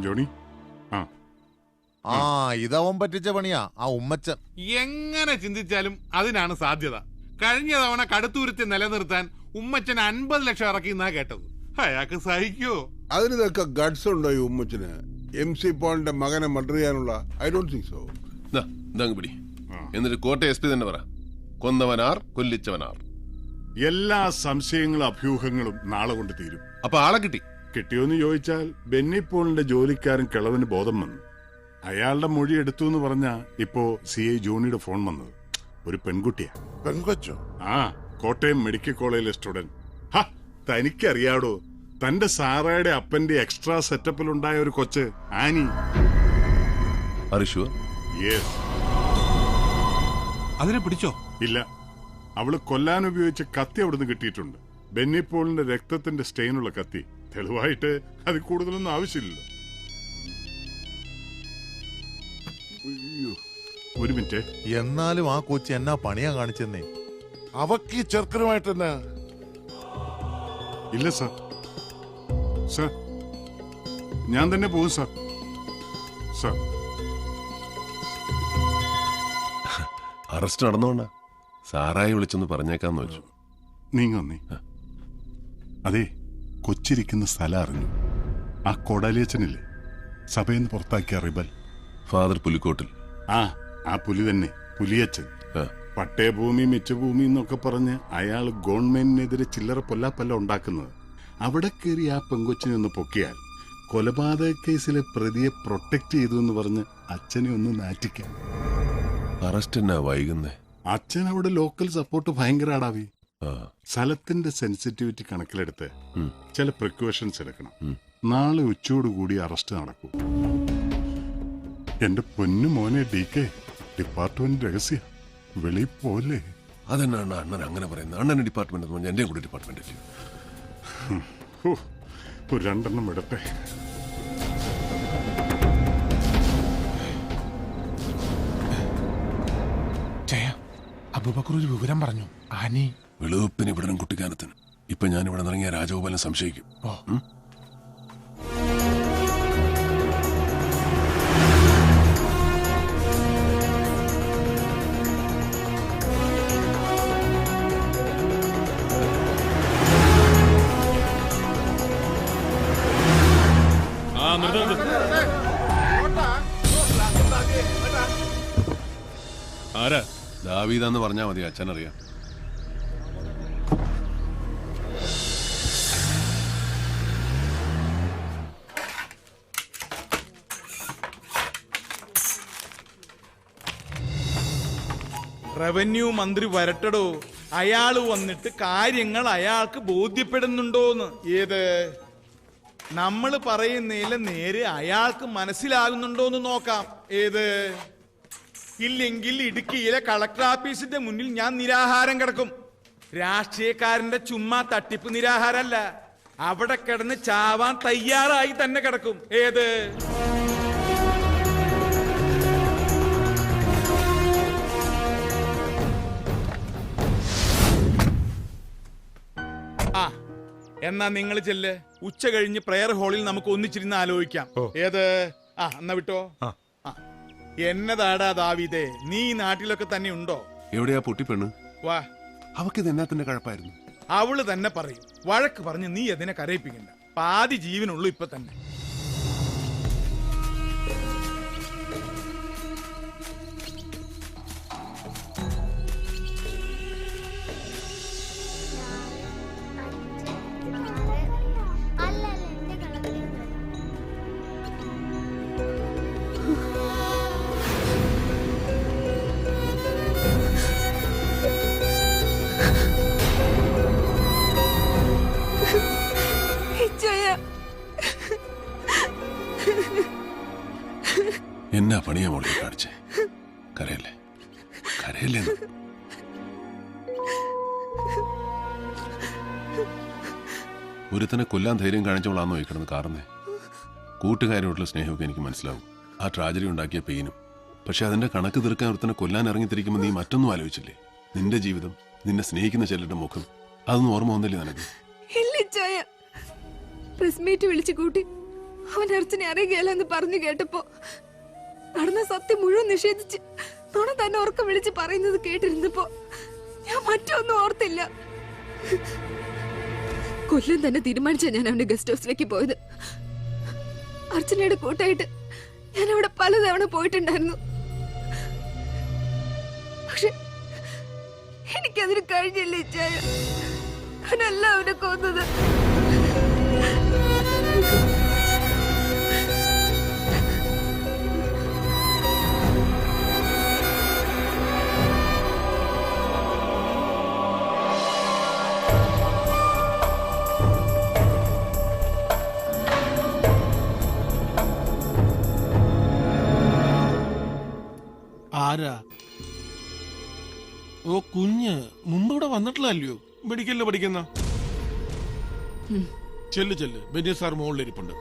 Johnny. ഇതവൻ പറ്റിച്ച പണിയാ ആ ഉമ്മച്ചൻ. എങ്ങനെ ചിന്തിച്ചാലും അതിനാണ് സാധ്യത. കഴിഞ്ഞ തവണ കടുത്തുരുത്തി നിലനിർത്താൻ ഉമ്മച്ചൻ 50 ലക്ഷം ഇറക്കി എന്നാ കേട്ടത്. അയാൾക്ക് സഹിക്കോ? അതിനൊക്കെ ഗഡ്സ് ഉണ്ടോ ഈ ഉമ്മച്ചന്? MC പോളിന്റെ മകനെ മർഡർ ചെയ്യാനുള്ള? I don't think so. പിടി. എന്നിട്ട് കോട്ടയം SP തന്നെ പറ, കൊന്നവനാർ കൊല്ലിച്ചവനാർ. എല്ലാ സംശയങ്ങളും അഭ്യൂഹങ്ങളും നാളെ കൊണ്ട് തീരും. അപ്പൊ ആളെ കിട്ടി? കിട്ടിയോന്ന് ചോദിച്ചാൽ ബെന്നി പോളിന്റെ ജോലിക്കാരൻ കിളവന് ബോധം വന്നു. അയാളുടെ മൊഴി എടുത്തു എന്ന് പറഞ്ഞാ ഇപ്പോ CI ജോണിയുടെ ഫോൺ വന്നത്. ഒരു പെൺകുട്ടിയാ. പെൺകൊച്ചോ? കോട്ടയം മെഡിക്കൽ കോളേജിലെ സ്റ്റുഡന്റ്. തനിക്കറിയാടോ, തന്റെ സാറയുടെ അപ്പന്റെ എക്സ്ട്രാ സെറ്റപ്പിലുണ്ടായ ഒരു കൊച്ച് ആനി. അതിനെ പിടിച്ചോ? ഇല്ല, അവള് കൊല്ലാൻ ഉപയോഗിച്ച കത്തി അവിടുന്ന് കിട്ടിയിട്ടുണ്ട്. ബെന്നി പോളിന്റെ രക്തത്തിന്റെ സ്റ്റെയിനുള്ള കത്തി. തെളിവായിട്ട് അത് കൂടുതലൊന്നും ആവശ്യമില്ലല്ലോ. ഒരു മിനിറ്റ്. എന്നാലും ആ കൊച്ചി എന്നാ പണിയാ കാണിച്ചെന്നേ. അവക്ക് ചെറുക്കനുമായിട്ട് തന്നെ. ഇല്ല സാർ, സാർ ഞാൻ തന്നെ പോകും സാർ. സാർ അറസ്റ്റ് നടന്നോണ്ടാ സാറായി വിളിച്ചൊന്ന് പറഞ്ഞേക്കാന്ന് വെച്ചു. നീങ്ങൊന്നേ. അതെ, കൊച്ചിരിക്കുന്ന സ്ഥലം അറിഞ്ഞു. ആ കൊടാലിയച്ചനില്ലേ, സഭയിൽ നിന്ന് പുറത്താക്കിയ റിബൽ ഫാദർ പുലിക്കോട്ടിൽ. ആ പുലി തന്നെ, പുലിയച്ചൻ. പട്ടയഭൂമി മിച്ചഭൂമി എന്നൊക്കെ പറഞ്ഞ് അയാൾ ഗവൺമെന്റിനെതിരെ ചില്ലറ പൊല്ലാപ്പല്ല ഉണ്ടാക്കുന്നത്. അവിടെ കയറി ആ പെങ്കൊച്ചിനെ ഒന്ന് പൊക്കിയാൽ കൊലപാതക കേസിലെ പ്രതിയെ പ്രൊട്ടക്ട് ചെയ്തു എന്ന് പറഞ്ഞ് അച്ഛനെ ഒന്ന് നാറ്റിക്കാം. അറസ്റ്റ് എന്നാ വൈകുന്നേ? അച്ഛൻ അവിടെ ലോക്കൽ സപ്പോർട്ട് ഭയങ്കര ആടാവി. സ്ഥലത്തിന്റെ സെൻസിറ്റിവിറ്റി കണക്കിലെടുത്ത് ചില പ്രിക്കോഷൻസ് എടുക്കണം. നാളെ ഉച്ചയോടുകൂടി അറസ്റ്റ് നടക്കും. എന്റെ പൊന്നു മോനെ DK, ഡിപ്പാർട്ട്മെന്റ് രഹസ്യ, വെളിയിൽ പോലെ. അതെന്നാണ് അണ്ണൻ അങ്ങനെ പറയുന്നത്? അണ്ണന്റെ ഡിപ്പാർട്ട്മെന്റ് എന്റെ കൂടെ ഡിപ്പാർട്ട്മെന്റ് ഒരു 2 എണ്ണം വിടട്ടെ. അബൂബക്കർ ഒരു വിവരം പറഞ്ഞു. ആനി വെളുപ്പിന് ഇവിടെ കുട്ടിക്കാനത്തിന്. ഇപ്പൊ ഞാൻ ഇവിടെ ഇറങ്ങിയ രാജഗോപാലൻ സംശയിക്കും. ആരാ? ദാവീദാന്ന് പറഞ്ഞാ മതി, അച്ഛനറിയാം. റവന്യൂ മന്ത്രി വരട്ടടോ. അയാള് വന്നിട്ട് കാര്യങ്ങൾ അയാൾക്ക് ബോധ്യപ്പെടുന്നുണ്ടോന്ന്. ഏത് നമ്മൾ പറയുന്നതിലെ നേരെ അയാൾക്ക് മനസ്സിലാകുന്നുണ്ടോന്ന് നോക്കാം. ഏത് ഇല്ലെങ്കിൽ ഇടുക്കിയിലെ കളക്ടർ ഓഫീസിന്റെ മുന്നിൽ ഞാൻ നിരാഹാരം കിടക്കും. രാഷ്ട്രീയക്കാരന്റെ ചുമ്മാ തട്ടിപ്പ് നിരാഹാരല്ല, അവിടെ കിടന്ന് ചാവാൻ തയ്യാറായി തന്നെ കിടക്കും. ഏത് എന്നാ നിങ്ങൾ ചെല്ല്. ഉച്ച കഴിഞ്ഞ് പ്രയർ ഹാളിൽ നമുക്ക് ഒന്നിച്ചിരുന്ന് ആലോചിക്കാം. ഏത് എന്നാ വിട്ടോ. എന്നതാടാ ദാവീദേ, നീ ഈ നാട്ടിലൊക്കെ തന്നെ ഉണ്ടോ? എവിടെയാ പൊട്ടിപ്പെണ്ണ്? വാ, അവക്ക് തന്നെ കഴപ്പായിരുന്നു. അവള് തന്നെ പറയും. വഴക്ക് പറഞ്ഞ് നീ അതിനെ കരയിപ്പിക്കണ്ട. പാതി ജീവനുള്ളൂ ഇപ്പൊ തന്നെ. എന്നാ പണിയാ മോളെ കാണിച്ചേ? കരയല്ലേ കരയല്ലേ? ഒരുത്തനെ കൊല്ലാൻ ധൈര്യം കാണിച്ചവളാന്നോ ഈ കിടന്ന് കാറുന്നേ? കൂട്ടുകാരോടുള്ള സ്നേഹമൊക്കെ എനിക്ക് മനസ്സിലാവും, ആ ട്രാജഡി ഉണ്ടാക്കിയ പെയിനും. പക്ഷെ അതിന്റെ കണക്ക് തീർക്കാൻ ഒരുത്തനെ കൊല്ലാൻ ഇറങ്ങിത്തിരിക്കുമ്പോൾ നീ മറ്റൊന്നും ആലോചിച്ചില്ലേ? നിന്റെ ജീവിതം, നിന്നെ സ്നേഹിക്കുന്ന ചിലരുടെ മുഖം, അതൊന്നും ഓർമ്മ വന്നില്ലേ നിനക്ക്? പ്രസ് മീറ്റ് വിളിച്ചു കൂട്ടി അവൻ അർച്ചനെ അറിയുകയല്ല എന്ന് പറഞ്ഞു കേട്ടപ്പോ നടന്ന സത്യം മുഴുവൻ നിഷേധിച്ച് നുണ തന്നെ ഉറക്കം വിളിച്ച് പറയുന്നത് കേട്ടിരുന്നപ്പോ ഞാൻ മറ്റൊന്നും ഓർത്തില്ല. കൊല്ലം തന്നെ തീരുമാനിച്ച ഞാൻ അവന്റെ ഗസ്റ്റ് ഹൗസിലേക്ക് പോയത്. അർച്ചനയുടെ കൂട്ടായിട്ട് ഞാൻ അവിടെ പലതവണ പോയിട്ടുണ്ടായിരുന്നു. പക്ഷെ എനിക്കതിന് കഴിഞ്ഞില്ല. ഇച്ചായ അവനല്ല അവനെ കൊന്നത്. ആരാ? ഓ കുഞ്ഞ് മുമ്പ് ഇവിടെ വന്നിട്ടില്ലല്ലോ. മെഡിക്കലില് പഠിക്കുന്ന ചെല്ല് ബെന്നി സാർ മുകളിലിരിപ്പുണ്ട്.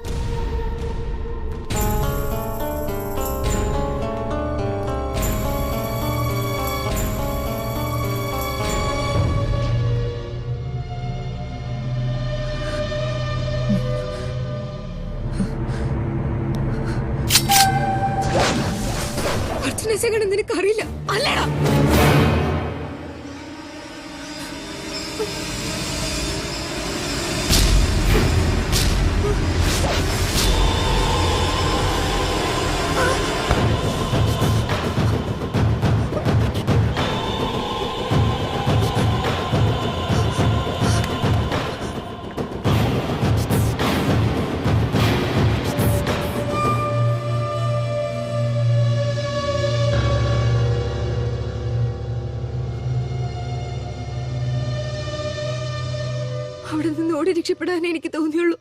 നിനക്കറിയില്ല അല്ലടാ. അവിടെ നിന്ന് ഓടി രക്ഷപ്പെടാനേ എനിക്ക് തോന്നിയുള്ളൂ.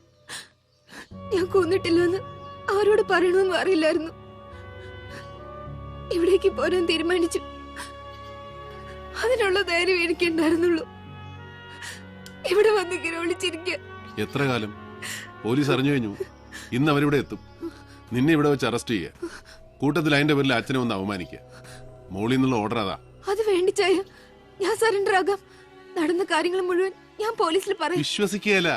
ഞാൻ കൊന്നിട്ടില്ലെന്ന് ആരോട് പറയണമെന്നും അറിയില്ലായിരുന്നു. ഇവിടേക്ക് പോരാൻ തീരുമാനിച്ചു. അതിനുള്ള ധൈര്യം എനിക്കുണ്ടായിരുന്നുള്ളൂ. ഇവിടെ വന്നിങ്ങനെ ഒളിച്ചിരിക്കുക. എത്ര കാലം? പോലീസ് അറിഞ്ഞു കഴിഞ്ഞു. ഇന്ന് അവരിവിടെ എത്തും. നിന്നെ ഇവിടെ വെച്ച് അറസ്റ്റ് ചെയ്യുക. കൂട്ടത്തിൽ അതിന്റെ പേരിൽ അച്ഛനെ ഒന്ന് അവമാനിക്കുക. മോളിൽ നിന്നുള്ള ഓർഡർ അതാ. അത് വേണ്ടിച്ചായ ഞാൻ സറണ്ടർ ആകാം. നടന്ന കാര്യങ്ങൾ മുഴുവൻ ഞാൻ പോലീസിൽ പറയും. വിശ്വസിക്കുകയല്ല.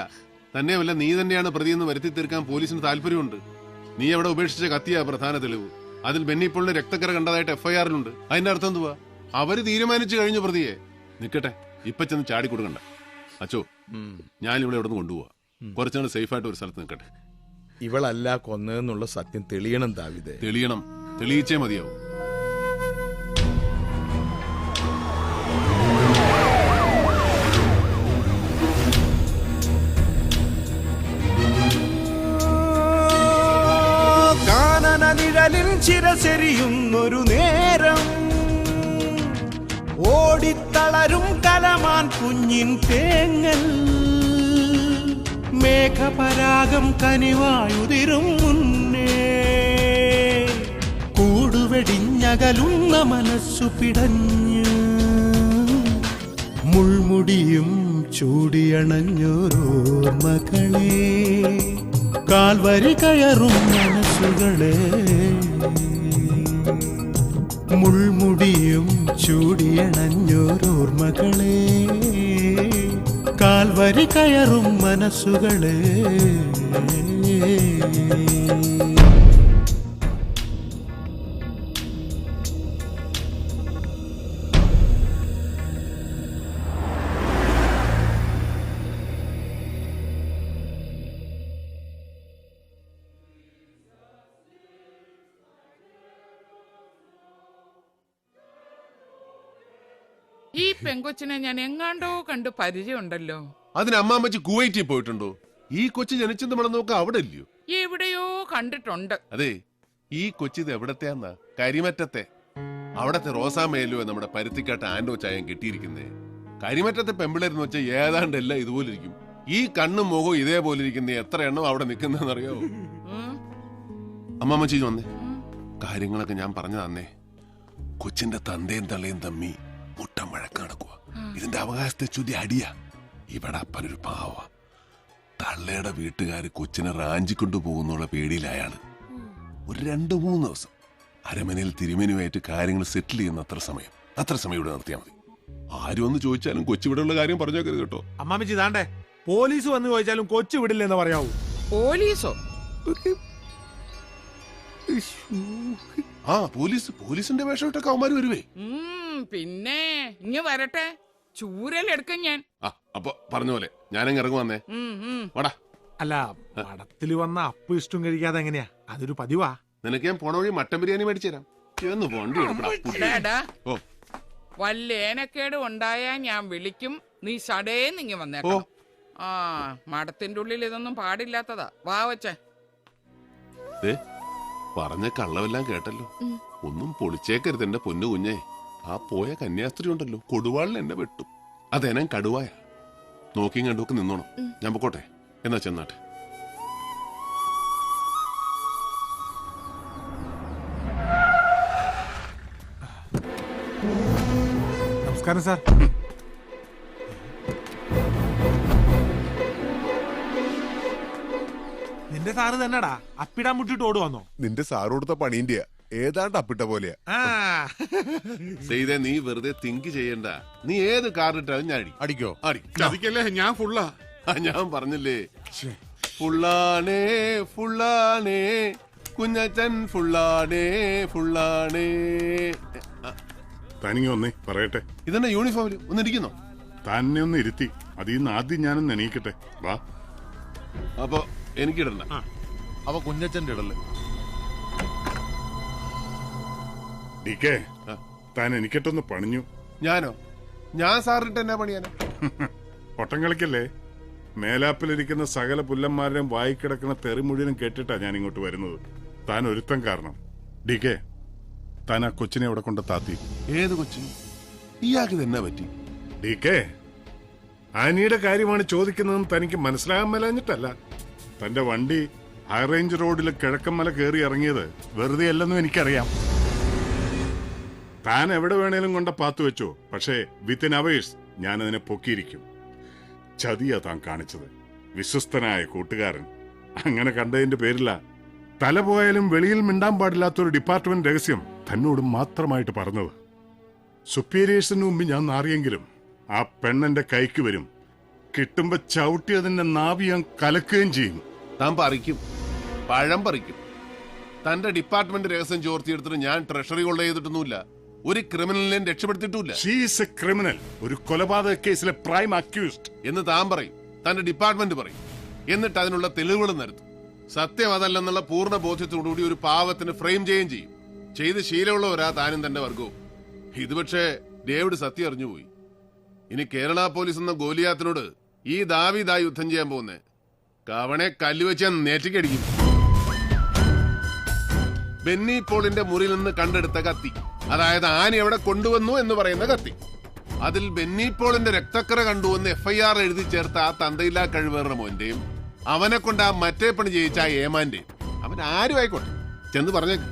തന്നെയല്ല, നീ തന്നെയാണ് പ്രതിയെന്ന് വരുത്തി തീർക്കാൻ പോലീസിന് താല്പര്യമുണ്ട്. നീ അവിടെ ഉപേക്ഷിച്ച കത്തിയാ പ്രധാന തെളിവ്. അതിൽ ബെന്നിപ്പോളിന് രക്തക്കര കണ്ടതായിട്ട് FIR-ലുണ്ട്. അതിന്റെ അർത്ഥം എന്തുവാ? അവര് തീരുമാനിച്ചു കഴിഞ്ഞു പ്രതിയെ. നിക്കട്ടെ, ഇപ്പൊ ചെന്ന് ചാടി കൊടുക്കണ്ട. അച്ചോ, ഞാനിവിടെ ഇവിടെ നിന്ന് കൊണ്ടുപോവാ. കുറച്ചുനാൾ സേഫായിട്ട് ഒരു സ്ഥലത്ത് നിൽക്കട്ടെ. ഇവളല്ല കൊന്നതെന്നുള്ള സത്യം തെളിയണം ദാവിദേ. തെളിയണം. തെളിയിച്ചേ മതിയാവും. നിഴലിൽ ചിരസെരിയുന്നൊരു നേരം ഓടിത്തളരും കലമാൻ കുഞ്ഞിൻ തേങ്ങൽ മേഘപരാഗം കനിവായുതിരും മുന്നേ കൂടുവെടിഞ്ഞകലുന്ന മനസ്സു പിടഞ്ഞ് മുൾമുടിയും ചൂടിയണഞ്ഞോരോർമകളെ കാൽവരി കയറും മനസ്സുകളെ മുൾമുടിയും ചൂടിയണഞ്ഞോരോർമകളെ കാൽവരി കയറും മനസ്സുകളെ ഈ പെങ്കൊച്ചിനെ ഞാൻ എങ്ങാണ്ടോ കണ്ട് പരിചയമുണ്ടല്ലോ. അതിന് അമ്മാമ്മച്ചി കുവൈറ്റിൽ പോയിട്ടുണ്ടോ? ഈ കൊച്ചു ജനിച്ചെന്ന് നമ്മൾ നോക്ക അവിടെ ഇല്ലയോ? എവിടെയോ കണ്ടിട്ടുണ്ട്. അതെ, ഈ കൊച്ചിത് എവിടത്തെയാന്നാ? കരിമറ്റത്തെ. അവിടത്തെ റോസാമേലോ നമ്മുടെ പരുത്തിക്കാട്ട് ആൻഡോ ചായം കിട്ടിയിരിക്കുന്നേ. കരിമറ്റത്തെ പെമ്പിളരെന്ന് വെച്ചാൽ ഏതാണ്ട് എല്ലാം ഇതുപോലെ ഇരിക്കും. ഈ കണ്ണും മുഖവും ഇതേപോലെ ഇരിക്കുന്ന എത്ര എണ്ണം അവിടെ നിൽക്കുന്നറിയാവോ? അമ്മാമ്മച്ചി വന്നേ, കാര്യങ്ങളൊക്കെ ഞാൻ പറഞ്ഞു തന്നേ. കൊച്ചിന്റെ തന്തയും തള്ളയും തമ്മി മുട്ടം വഴക്ക് നടക്കുക. ഇതിന്റെ അവകാശത്തെ ചുതി അടിയാ. ഇവിടെ അപ്പനൊരു പാവ. തള്ളയുടെ വീട്ടുകാര് കൊച്ചിനെ റാഞ്ചിക്കൊണ്ടു പോകുന്നുള്ള പേടിയിലായാണ്. ഒരു 2-3 ദിവസം അരമനയിൽ തിരുമേനുമായിട്ട് കാര്യങ്ങൾ സെറ്റിൽ ചെയ്യുന്ന അത്ര സമയം ഇവിടെ നിർത്തിയാൽ മതി. ആരും ഒന്ന് ചോദിച്ചാലും കൊച്ചിവിടെയുള്ള കാര്യം പറഞ്ഞേക്കരുത് കേട്ടോ. അമ്മാമിച്ചി താണ്ടേ പോലീസ് വന്ന് ചോദിച്ചാലും കൊച്ചു വിടില്ലെന്ന് പറയാവൂ. പോലീസോ? ആ പോലീസിന്റെ വേഷം ഇട്ടൊക്കെ അവന്മാര് വരുവേ. പിന്നെ ഇങ്ങ് വരട്ടെ, ചൂരലെടുക്കും ഞാൻ. അപ്പൊ പറഞ്ഞ പോലെ ഞാനങ്ങ് ഇറങ്ങുവന്നേ. വാടാ. അല്ല, പടത്തില് വന്ന അപ്പ് ഇഷ്ടം കഴിക്കാതെ എങ്ങനെയാ? അതൊരു പതിവാ. നിനക്ക് ഞാൻ പോണ വഴി മട്ടൻ ബിരിയാണി മേടിച്ചു തരാം. ചെന്ന് പോണ്ടി ഓ വല്ല ഏനക്കേട് ഉണ്ടായാ ഞാൻ വിളിക്കും, നീ സടേന്നിങ്ങി വന്നേക്കാം. ആ മടത്തിന്റെ ഉള്ളിൽ ഇതൊന്നും പാടില്ലാത്തതാ. വാ വച്ചേ. പറഞ്ഞ കള്ളവെല്ലാം കേട്ടല്ലോ. ഒന്നും പൊളിച്ചേക്കരുത് എന്റെ പൊന്നു കുഞ്ഞേ. ആ പോയ കന്യാസ്ത്രീ ഉണ്ടല്ലോ, കൊടുവാളിൽ എന്നെ വെട്ടും. അതെനാ കടുവായ. നോക്കിയും കണ്ടുമൊക്കെ നിന്നോണം. ഞാൻ പൊക്കോട്ടെ. എന്നാ ചെന്നാട്ടെ. നമസ്കാരം സാർ. നിന്റെ സാറ് തന്നെടാ അപ്പിടാൻ മുട്ടിട്ട് ഓടുവന്നോ? നിന്റെ സാറ് കൊടുത്ത പണീന്റെയാ, ഏതാണ്ട് അപ്പിട്ട പോലെയാ. ചെയ്തേ, നീ വെറുതെ തിങ്ക് ചെയ്യണ്ട. നീ ഏത് കാറിട്ടാലും ഞാൻ അടിക്കോ? ചതിക്കല്ലേ, ഞാൻ ഫുള്ളാ. ഞാൻ പറഞ്ഞില്ലേ, ഫുള്ളാണേ ഫുള്ളാണേ കുഞ്ഞച്ചൻ ഫുള്ളാണേ ഫുള്ളാണേ. തനിങ്ങി വന്നേ പറയട്ടെ. ഇതെന്നെ യൂണിഫോമില് ഒന്നിരിക്കുന്നോ? തന്നെ ഒന്ന് ഇരുത്തി. അതിന്ന് ആദ്യം ഞാനൊന്ന് എണീക്കട്ടെ. വാ. അപ്പൊ എനിക്കിടണ്ട. അപ്പൊ കുഞ്ഞച്ചന്റെ ഇടല്. ഡിക്കേ, താൻ എനിക്കിട്ടൊന്ന് പണിഞ്ഞു. ഞാനോ? ഞാൻ സാറിട്ട് എന്നാ പണിയാനോ? ഒട്ടം കളിക്കല്ലേ. മേലാപ്പിലിരിക്കുന്ന സകല പുല്ലന്മാരുടെയും വായിക്കിടക്കുന്ന തെറി മുഴുവനും കേട്ടിട്ടാ ഞാൻ ഇങ്ങോട്ട് വരുന്നത്. താൻ ഒരുത്തം കാരണം. ഡിക്കേ, താൻ ആ കൊച്ചിനെ അവിടെ കൊണ്ട് താത്തി. ഏത് കൊച്ചിന്? ഇയാൾക്ക് തന്നെ പറ്റി? ഡിക്കേ, ആനിയുടെ കാര്യമാണ് ചോദിക്കുന്നതെന്ന് തനിക്ക് മനസ്സിലാകാൻ മേലഞ്ഞിട്ടല്ല. തന്റെ വണ്ടി ഹൈറേഞ്ച് റോഡിൽ കിഴക്കമ്മല കയറി ഇറങ്ങിയത് വെറുതെ അല്ലെന്നും എനിക്കറിയാം. താൻ എവിടെ വേണേലും കൊണ്ട പാത്തു വെച്ചോ, പക്ഷേ വിത്തിൻ അവേഴ്സ് ഞാനതിനെ പൊക്കിയിരിക്കും. ചതിയാ താൻ കാണിച്ചത്. വിശ്വസ്തനായ കൂട്ടുകാരൻ അങ്ങനെ കണ്ടതിന്റെ പേരില തല പോയാലും വെളിയിൽ മിണ്ടാൻ പാടില്ലാത്തൊരു ഡിപ്പാർട്ട്മെന്റ് രഹസ്യം തന്നോട് മാത്രമായിട്ട് പറഞ്ഞത്. സുപ്പീരിയേഴ്സിന് മുമ്പ് ഞാൻ നാറിയെങ്കിലും ആ പെണ്ണെന്റെ കൈക്ക് വരും. കിട്ടുമ്പോ ചവിട്ടി അതിന്റെ നാവി ഞാൻ കലക്കുകയും ചെയ്യും. താൻ പറിക്കും, പഴം പറിക്കും. തന്റെ ഡിപ്പാർട്ട്മെന്റ് രഹസ്യം ചോർത്തിയെടുത്തിട്ട് ഞാൻ ട്രഷറി കൊള്ള ചെയ്തിട്ടൊന്നുമില്ല. ഒരു ക്രിമിനലിനെ രക്ഷപ്പെടുത്തിയിട്ടില്ല. ഷീസ് എ ക്രിമിനൽ, ഒരു കൊലപാതക കേസിലെ പ്രൈം അക്യൂസ്ഡ് എന്ന് താൻ പറയും, തന്റെ ഡിപ്പാർട്ട്മെന്റ് പറയും. എന്നിട്ട് അതിനുള്ള തെളിവുകൾ നിരത്തും. സത്യം അതല്ലെന്നുള്ള പൂർണ്ണ ബോധ്യത്തോടുകൂടി ഒരു പാവത്തിന് ഫ്രെയിം ചെയ്യുകയും ചെയ്യും. ചെയ്ത് ശീലമുള്ളവരാ താനും തന്റെ വർഗവും. ഇത് പക്ഷേ ഡേവിഡ് സത്യം അറിഞ്ഞുപോയി. ഇനി കേരള പോലീസ് എന്ന ഗോലിയാത്തിനോട് ഈ ദാവീദാ യുദ്ധം ചെയ്യാൻ പോകുന്നേ. കവണെ കല്ലുവെച്ച് ഞാൻ നേറ്റിക്കടിക്കും. ബെന്നി പോളിന്റെ മുറിയിൽ നിന്ന് കണ്ടെടുത്ത കത്തി, അതായത് ആന എവിടെ കൊണ്ടുവന്നു എന്ന് പറയുന്ന കത്തി, അതിൽ ബെന്നി പോളിന്റെ രക്തക്കറ കണ്ടുവന്ന് FIR എഴുതി ചേർത്ത ആ തന്തയില്ലാ കഴിവേറുന്ന മോന്റെയും അവനെ കൊണ്ട് ആ മറ്റേ പണി ജയിച്ച ആ ഏമാന്റെയും, അവൻ ആരും ആയിക്കോട്ടെ, ചെന്ന് പറഞ്ഞേക്ക്.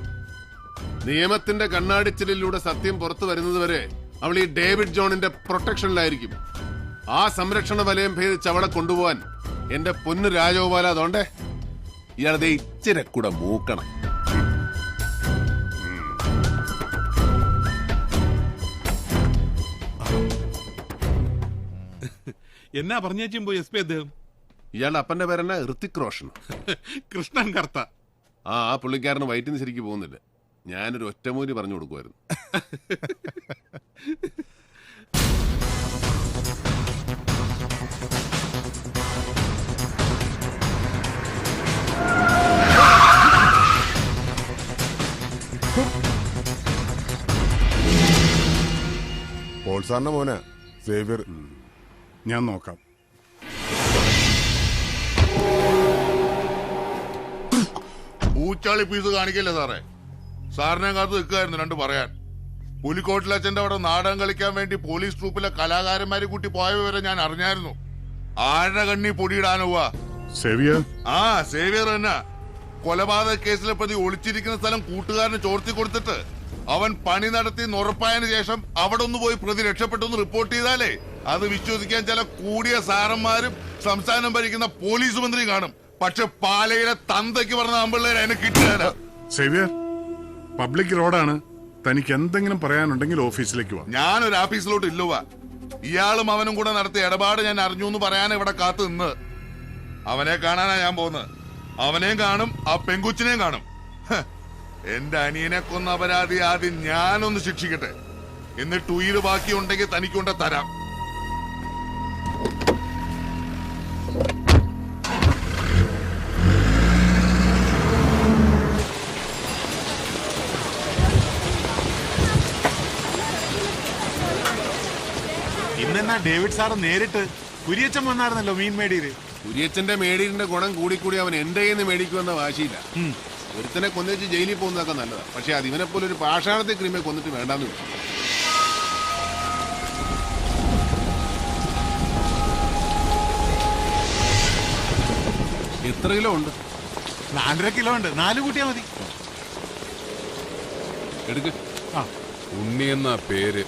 നിയമത്തിന്റെ കണ്ണാടിച്ചിലിലൂടെ സത്യം പുറത്തു വരുന്നതുവരെ അവൾ ഈ ഡേവിഡ് ജോണിന്റെ പ്രൊട്ടക്ഷനിലായിരിക്കും. ആ സംരക്ഷണ വലയം ഭേദിച്ച് അവളെ കൊണ്ടുപോവാൻ എന്റെ പൊന്നു രാജഗോപാല, അതുകൊണ്ടേ ഇയാളെ ഇച്ചിരി കൂടെ മൂക്കണം. എന്നാ പറഞ്ഞേച്ചും പോയി SP അദ്ദേഹം? ഇയാളുടെ അപ്പന്റെ പേരെന്നാ? ഋത്തിക് റോഷൻ. കൃഷ്ണൻ കർത്ത. ആ പുള്ളിക്കാരന് വയറ്റിന് ശരിക്ക് പോകുന്നില്ല. ഞാനൊരു ഒറ്റമൂലി പറഞ്ഞു കൊടുക്കുമായിരുന്നു. പോൾസാറിന്റെ മോനെ സേവ്യർ. ഞാൻ നോക്കാം. പൂച്ചാളി പീസ് കാണിക്കല്ലേ സാറേ? സാറിനെ കാത്ത് നിൽക്കായിരുന്നു രണ്ട് പറയാൻ. പുലിക്കോട്ടിലച്ഛന്റെ അവിടെ നാടകം കളിക്കാൻ വേണ്ടി പോലീസ് ട്രൂപ്പിലെ കലാകാരന്മാരെ കൂട്ടി പോയ വിവരം ഞാൻ അറിഞ്ഞായിരുന്നു. ആരുടെ കണ്ണി പൊടിയിടാനുവാ? സേവിയർ. ആ സേവിയർ തന്നെ. കൊലപാതക കേസിലെ പ്രതി ഒളിച്ചിരിക്കുന്ന സ്ഥലം കൂട്ടുകാരന് ചോർത്തി കൊടുത്തിട്ട് അവൻ പണി നടത്തി ഉറപ്പായതിനു ശേഷം അവിടെ ഒന്ന് പോയി പ്രതി രക്ഷപ്പെട്ടെന്ന് റിപ്പോർട്ട് ചെയ്താലേ അത് വിശ്വസിക്കാൻ ചില കൂടിയ സാറന്മാരും സംസ്ഥാനം ഭരിക്കുന്ന പോലീസ് മന്ത്രിയും കാണും. പക്ഷെ പാലയിലെ തന്തയ്ക്ക് പറഞ്ഞ ആമ്പിള്ളേരെ അതിനെ കിട്ടുകയില്ല. സേവിയർ, പബ്ലിക് റോഡാണ്. തനിക്ക് എന്തെങ്കിലും പറയാനുണ്ടെങ്കിൽ ഓഫീസിലേക്ക് വാ. ഞാനൊരു ഓഫീസിലോട്ട് ഇല്ലുവാ. ഇയാളും അവനും കൂടെ നടത്തിയ ഇടപാട് ഞാൻ അറിഞ്ഞു എന്ന് പറയാൻ ഇവിടെ കാത്തു നിന്ന്. അവനെ കാണാനാ ഞാൻ പോകുന്നത്. അവനെയും കാണും, ആ പെങ്കുച്ചിനെയും കാണും. ഹ്, എന്റെ അനിയനെ കൊന്ന അപരാധി ആദ്യം ഞാനൊന്ന് ശിക്ഷിക്കട്ടെ, എന്നിട്ട് ഉയിര് ബാക്കിയുണ്ടെങ്കിൽ തനിക്കൊണ്ട് തരാം. ഇന്നെന്നാ ഡേവിഡ് സാറ് നേരിട്ട് കുര്യച്ചൻ വന്നായിരുന്നല്ലോ മീൻ മേടിയത്. കുര്യച്ചന്റെ മേടീരിന്റെ ഗുണം കൂടിക്കൂടി അവൻ എന്റെ കയ്യിൽ നിന്ന് മേടിക്കുമെന്ന വാശിയില്ല. ഒരുത്തനെ കൊന്നിച്ച് ജയിലിൽ പോകുന്നതൊക്കെ നല്ലതാണ്. പക്ഷെ അത് ഇവനെ പോലെ ഒരു പാഷാണത്തെ ക്രിമിയെ കൊന്നിട്ട് വേണ്ടാന്ന് വരും. എത്ര കിലോ ഉണ്ട്? 4.5 കിലോ ഉണ്ട്. 4 കൂട്ടിയാ മതി. എടുക്ക്. ഉണ്ണി എന്ന പേര്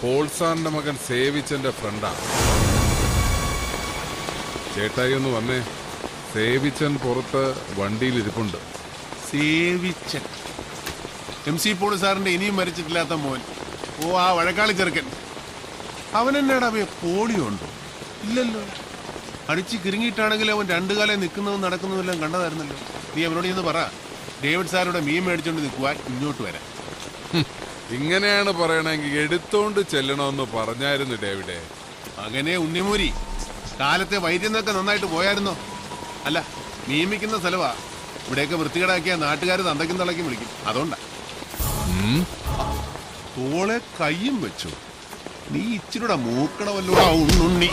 പോൾസാറിന്റെ മകൻ സേവിച്ചന്റെ ഫ്രണ്ടാണ്. ചേട്ടായി ഒന്ന് വന്നേ. സേവിച്ചൻ പുറത്ത് വണ്ടിയിൽ ഇരിപ്പുണ്ട്. സേവിച്ചൻ MC പോൾ സാറിന്റെ ഇനിയും മരിച്ചിട്ടില്ലാത്ത മോൻ. ഓ, ആ വഴക്കാളി ചെറുക്കൻ. അവൻ എന്നാടാ പോളിയോ ഉണ്ടോ? ഇല്ലല്ലോ. അടിച്ച് കിരിങ്ങിയിട്ടാണെങ്കിൽ അവൻ 2 കാലം നിൽക്കുന്നതും നടക്കുന്നതെല്ലാം കണ്ടതായിരുന്നല്ലോ. നീ അവനോട് ഇന്ന് പറ, ഡേവിഡ് സാറുടെ മീൻ മേടിച്ചോണ്ട് നിൽക്കുവാൻ ഇങ്ങോട്ട് വരാം. ഇങ്ങനെയാണ് പറയണമെങ്കിൽ എടുത്തോണ്ട് ചെല്ലണമെന്ന് പറഞ്ഞായിരുന്നു ഡേവിഡേ. അങ്ങനെ ഉണ്ണിമൂരി കാലത്തെ വൈദ്യുന്നൊക്കെ നന്നായിട്ട് പോയായിരുന്നോ? അല്ല, നിയമിക്കുന്ന സ്ഥലവാ. ഇവിടെയൊക്കെ വൃത്തികേടാക്കിയ നാട്ടുകാർ തന്തയ്ക്കും തളയ്ക്കും വിളിക്കും. അതുകൊണ്ടാ. തോളെ കയ്യും വെച്ചു. നീ ഇച്ചിരൂടെ മൂക്കണമല്ലോ ഉണ്ണുണ്ണി.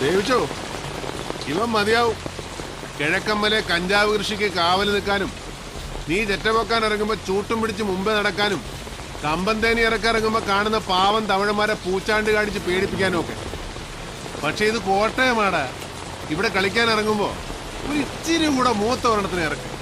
ദേവിച്ചോ, ഇവൻ മതിയാവും. കിഴക്കമ്മലെ കഞ്ചാവ് കൃഷിക്ക് കാവൽ നിൽക്കാനും, നീ ചെറ്റപൊക്കാൻ ഇറങ്ങുമ്പോ ചൂട്ടും പിടിച്ച് മുമ്പേ നടക്കാനും, കമ്പന്തേനി ഇറക്കിറങ്ങുമ്പോ കാണുന്ന പാവം തമിഴന്മാരെ പൂച്ചാണ്ട് കാണിച്ച് പേടിപ്പിക്കാനും ഒക്കെ. പക്ഷെ ഇത് കോട്ടയമാടാ. ഇവിടെ കളിക്കാൻ ഇറങ്ങുമ്പോ ഒരു ഇച്ചിരി കൂടെ മൂത്ത ഒരെണ്ണത്തിന് ഇറക്കും.